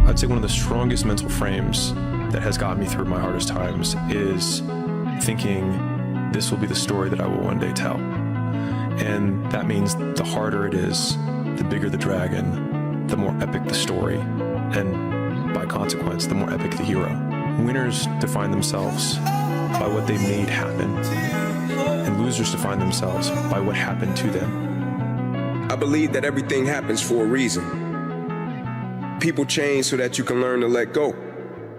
I'd say one of the strongest mental frames that has gotten me through my hardest times is thinking this will be the story that I will one day tell. And that means the harder it is, the bigger the dragon, the more epic the story, and by consequence, the more epic the hero. Winners define themselves by what they made happen, and losers define themselves by what happened to them. I believe that everything happens for a reason. People change so that you can learn to let go.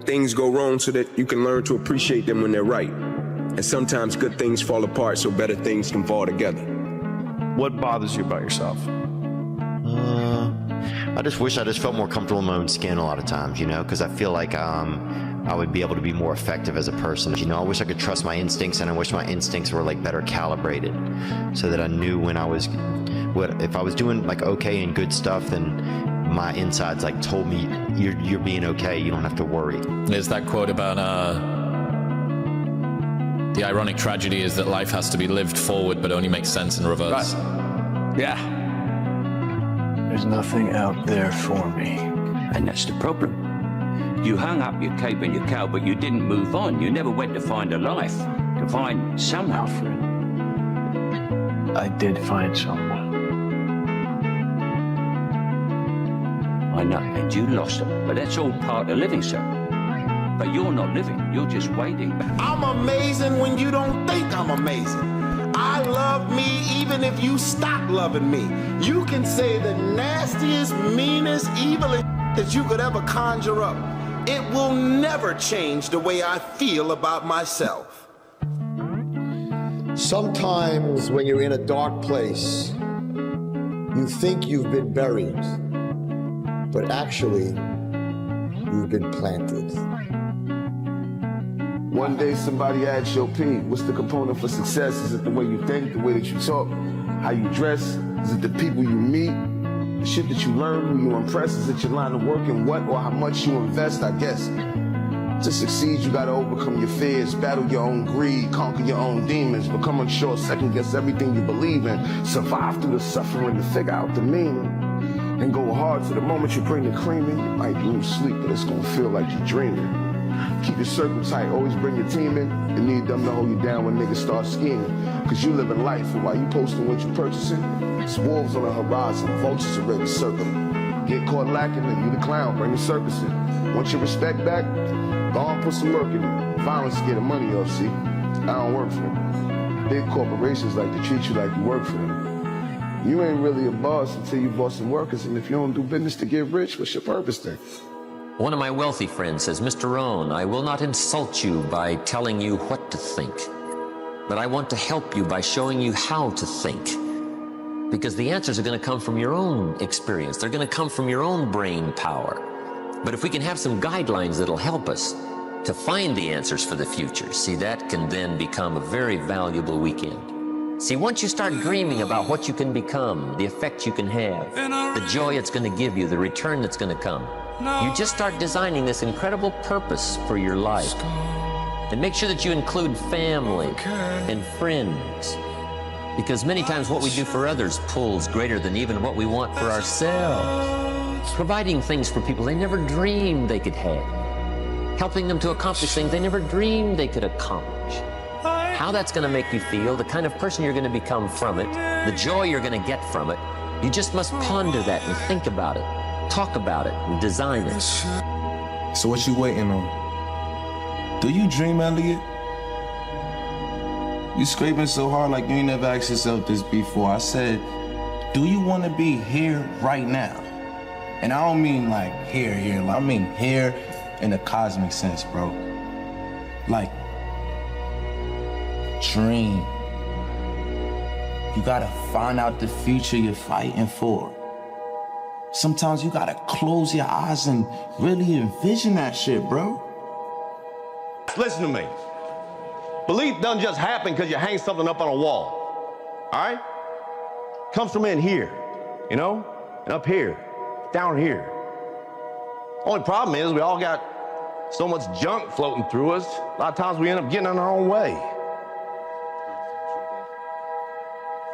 Things go wrong so that you can learn to appreciate them when they're right. And sometimes good things fall apart so better things can fall together. What bothers you about yourself? I just wish I just felt more comfortable in my own skin a lot of times, you know, because I feel like I would be able to be more effective as a person. You know, I wish I could trust my instincts, and I wish my instincts were like better calibrated so that I knew when I was, if I was doing like okay and good stuff, then my insides like told me you're being okay, you don't have to worry. There's that quote about the ironic tragedy is that life has to be lived forward but only makes sense in reverse. Right. Yeah. There's nothing out there for me. And that's the problem. You hung up your cape and your cow, but you didn't move on. You never went to find a life, to find someone. Alfred, I did find someone. I know, and you lost them, but that's all part of living, sir. But you're not living, you're just waiting. I'm amazing when you don't think I'm amazing. I love me even if you stop loving me. You can say the nastiest, meanest, evilest that you could ever conjure up. It will never change the way I feel about myself. Sometimes when you're in a dark place, you think you've been buried, but actually, you've been planted. One day somebody asked Yo P, what's the component for success? Is it the way you think, the way that you talk, how you dress? Is it the people you meet, the shit that you learn, who you impress? Is it your line of work and what or how much you invest? I guess to succeed, you gotta overcome your fears, battle your own greed, conquer your own demons, become unsure, second guess everything you believe in, survive through the suffering to figure out the meaning, and go hard to the moment you bring the cream in. You might lose sleep, but it's gonna feel like you're dreaming. Keep your circle tight, always bring your team in. You need them to hold you down when niggas start scheming. Cause you live in life, and while you posting what you purchasing, it's wolves on the horizon, vultures already circling. Get caught lacking, then you the clown, bring the circus in. Want your respect back? Go on, put some work in it. Violence get the money off, see? I don't work for them. Big corporations like to treat you like you work for them. You ain't really a boss until you boss some workers, and if you don't do business to get rich, what's your purpose then? One of my wealthy friends says, Mr. Rohn, I will not insult you by telling you what to think, but I want to help you by showing you how to think. Because the answers are going to come from your own experience. They're going to come from your own brain power. But if we can have some guidelines that'll help us to find the answers for the future, see, that can then become a very valuable weekend. See, once you start dreaming about what you can become, the effect you can have, the joy it's going to give you, the return that's going to come, you just start designing this incredible purpose for your life. And make sure that you include family and friends. Because many times what we do for others pulls greater than even what we want for ourselves. Providing things for people they never dreamed they could have. Helping them to accomplish things they never dreamed they could accomplish. How that's going to make you feel, the kind of person you're going to become from it, the joy you're going to get from it, you just must ponder that and think about it. Talk about it and design it. So what you waiting on? Do you dream, Elliot? You scraping so hard like you ain't never asked yourself this before. I said, do you want to be here right now? And I don't mean like here, I mean here in the cosmic sense, bro. Like, dream. You gotta find out the future you're fighting for. Sometimes you gotta close your eyes and really envision that shit, bro. Listen to me. Belief doesn't just happen because you hang something up on a wall, all right? Comes from in here, you know, and up here, down here. Only problem is we all got so much junk floating through us, a lot of times we end up getting in our own way.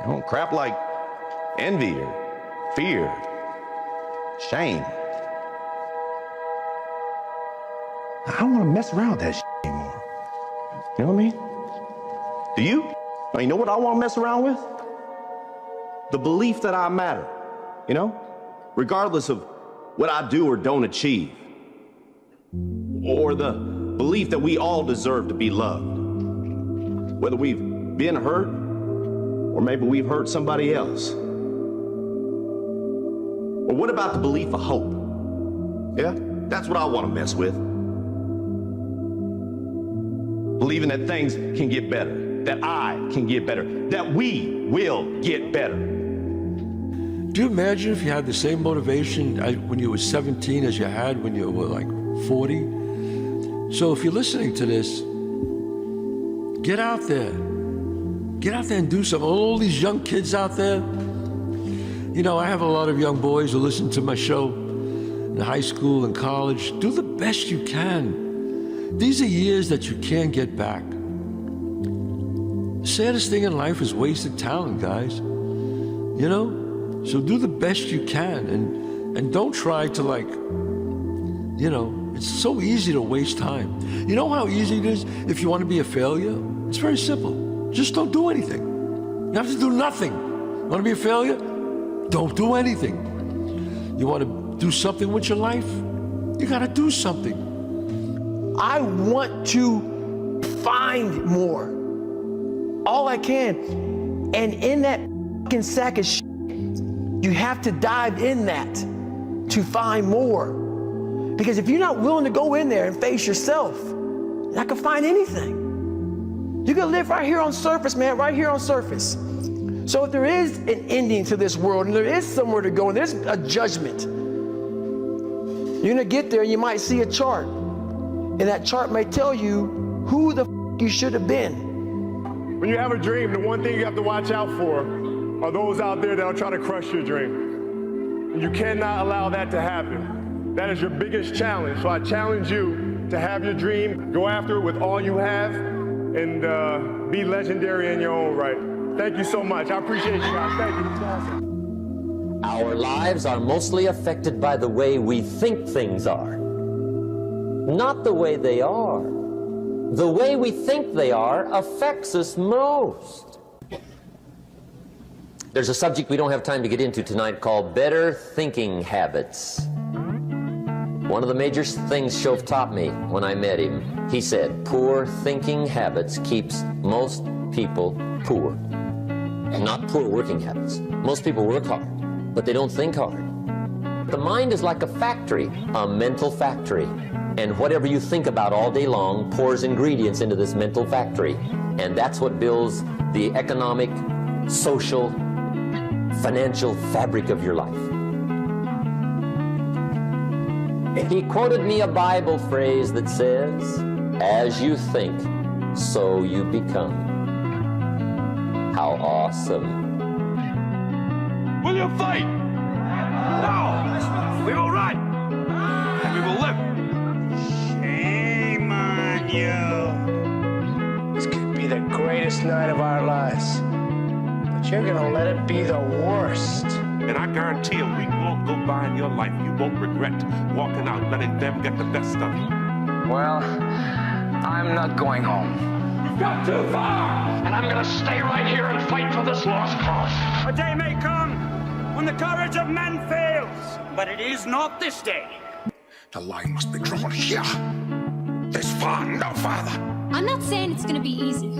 You know, crap like envy or fear, shame. I don't want to mess around with that shit anymore. You know what I mean? Do you? Now, you know what I want to mess around with? The belief that I matter, you know? Regardless of what I do or don't achieve. Or the belief that we all deserve to be loved. Whether we've been hurt, or maybe we've hurt somebody else. Or what about the belief of hope? Yeah, that's what I want to mess with. Believing that things can get better, that I can get better, that we will get better. Do you imagine if you had the same motivation when you were 17 as you had when you were like 40? So if you're listening to this, get out there. Get out there and do something. All these young kids out there. You know, I have a lot of young boys who listen to my show in high school and college. Do the best you can. These are years that you can't get back. The saddest thing in life is wasted talent, guys. You know? So do the best you can and don't try to it's so easy to waste time. You know how easy it is if you want to be a failure? It's very simple. Just don't do anything. You have to do nothing. You want to be a failure? Don't do anything. You want to do something with your life? You got to do something. I want to find more. All I can. And in that fucking sack of shit, you have to dive in that to find more. Because if you're not willing to go in there and face yourself, you're not gonna find anything. You're gonna live right here on surface, man, right here on surface. So if there is an ending to this world and there is somewhere to go and there's a judgment, you're gonna get there and you might see a chart. And that chart may tell you who the you should have been. When you have a dream, the one thing you have to watch out for are those out there that'll try to crush your dream. And you cannot allow that to happen. That is your biggest challenge. So I challenge you to have your dream, go after it with all you have, and be legendary in your own right. Thank you so much. I appreciate you guys. Thank you. Our lives are mostly affected by the way we think things are, not the way they are. The way we think they are affects us most. There's a subject we don't have time to get into tonight called better thinking habits. One of the major things Shove taught me when I met him, he said, poor thinking habits keeps most people poor. And not poor working habits. Most people work hard, but they don't think hard. The mind is like a factory, a mental factory. And whatever you think about all day long pours ingredients into this mental factory. And that's what builds the economic, social, financial fabric of your life. He quoted me a Bible phrase that says, as you think, so you become. How awesome. Will you fight? No! We will run! And we will live! Shame on you. This could be the greatest night of our lives. But you're gonna let it be the worst. And I guarantee you, we won't go by in your life. You won't regret walking out, letting them get the best of you. Well, I'm not going home. You've got too far! And I'm gonna stay right here and fight for this lost cause. A day may come when the courage of man fails, but it is not this day. The line must be drawn here. This far, no farther. I'm not saying it's gonna be easy.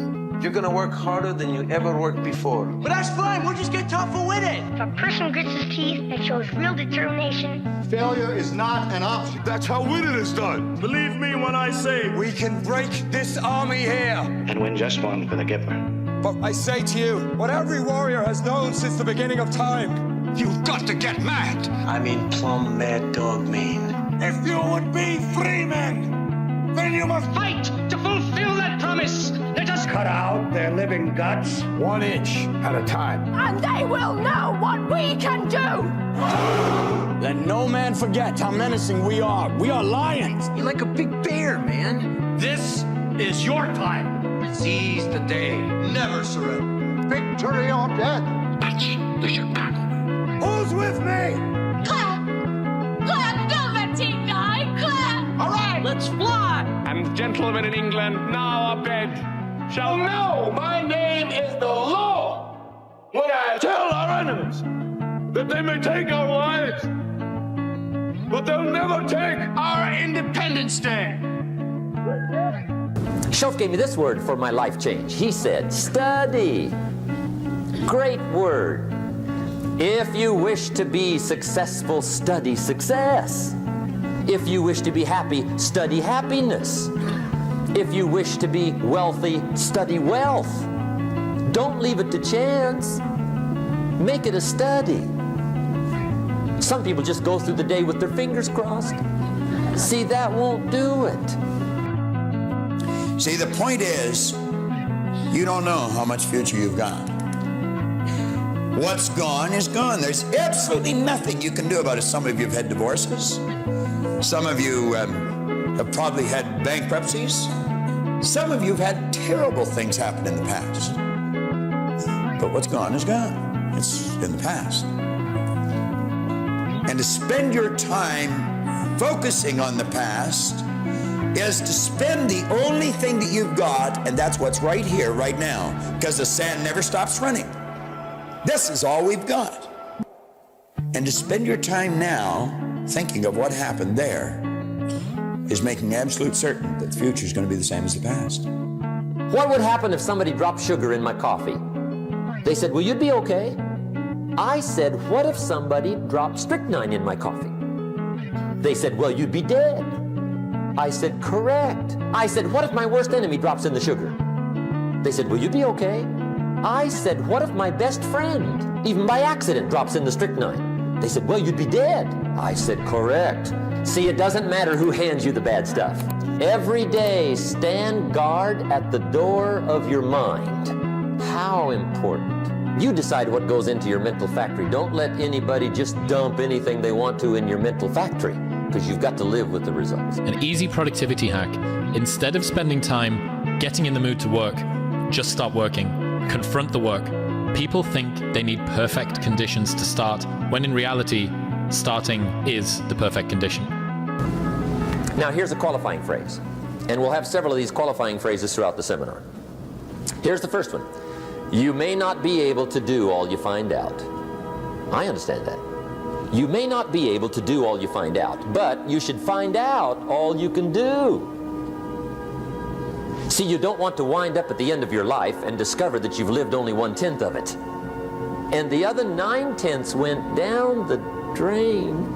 You're gonna work harder than you ever worked before. But that's fine, we'll just get tougher with it. If a person grits his teeth and shows real determination, failure is not an option. That's how winning is done. Believe me when I say we can break this army here and win just one for the Giver. But I say to you, what every warrior has known since the beginning of time, you've got to get mad. I mean plumb mad dog mean. If you would be free men, then you must fight to fulfill that promise. Let us cut out their living guts 1 inch at a time. And they will know what we can do. Let no man forget how menacing we are. We are lions. You're like a big bear, man. This is your time. Seize the day. Never surrender. Victory or death. That's the Chicago. Who's with me? Clap! Clap! Go, that team guy! Clap! All right, let's fly! gentlemen in England now are bed. Shall No, my name is the law. When I tell our enemies that they may take our lives, but they'll never take our Independence Day. Schultz gave me this word for my life change. He said, study. Great word. If you wish to be successful, study success. If you wish to be happy, study happiness. If you wish to be wealthy, study wealth. Don't leave it to chance. Make it a study. Some people just go through the day with their fingers crossed. See, that won't do it. See, the point is, you don't know how much future you've got. What's gone is gone. There's absolutely nothing you can do about it. Some of you have had divorces. Some of you have probably had bankruptcies. Some of you have had terrible things happen in the past. But what's gone is gone. It's in the past. And to spend your time focusing on the past is to spend the only thing that you've got, and that's what's right here, right now, because the sand never stops running. This is all we've got. And to spend your time now thinking of what happened there is making absolute certain that the future is going to be the same as the past. What would happen if somebody dropped sugar in my coffee? They said, well, you'd be okay. I said, what if somebody dropped strychnine in my coffee? They said, well, you'd be dead. I said, correct. I said, what if my worst enemy drops in the sugar? They said, will you be okay? I said, what if my best friend, even by accident, drops in the strychnine? They said, well, you'd be dead. I said, correct. See, it doesn't matter who hands you the bad stuff. Every day, stand guard at the door of your mind. How important. You decide what goes into your mental factory. Don't let anybody just dump anything they want to in your mental factory, because you've got to live with the results. An easy productivity hack. Instead of spending time getting in the mood to work, just start working. Confront the work. People think they need perfect conditions to start, when in reality, starting is the perfect condition. Now here's a qualifying phrase, and we'll have several of these qualifying phrases throughout the seminar. Here's the first one. You may not be able to do all you find out. I understand that. You may not be able to do all you find out, but you should find out all you can do. See, you don't want to wind up at the end of your life and discover that you've lived only 1/10 of it. And the other 9/10 went down the drain.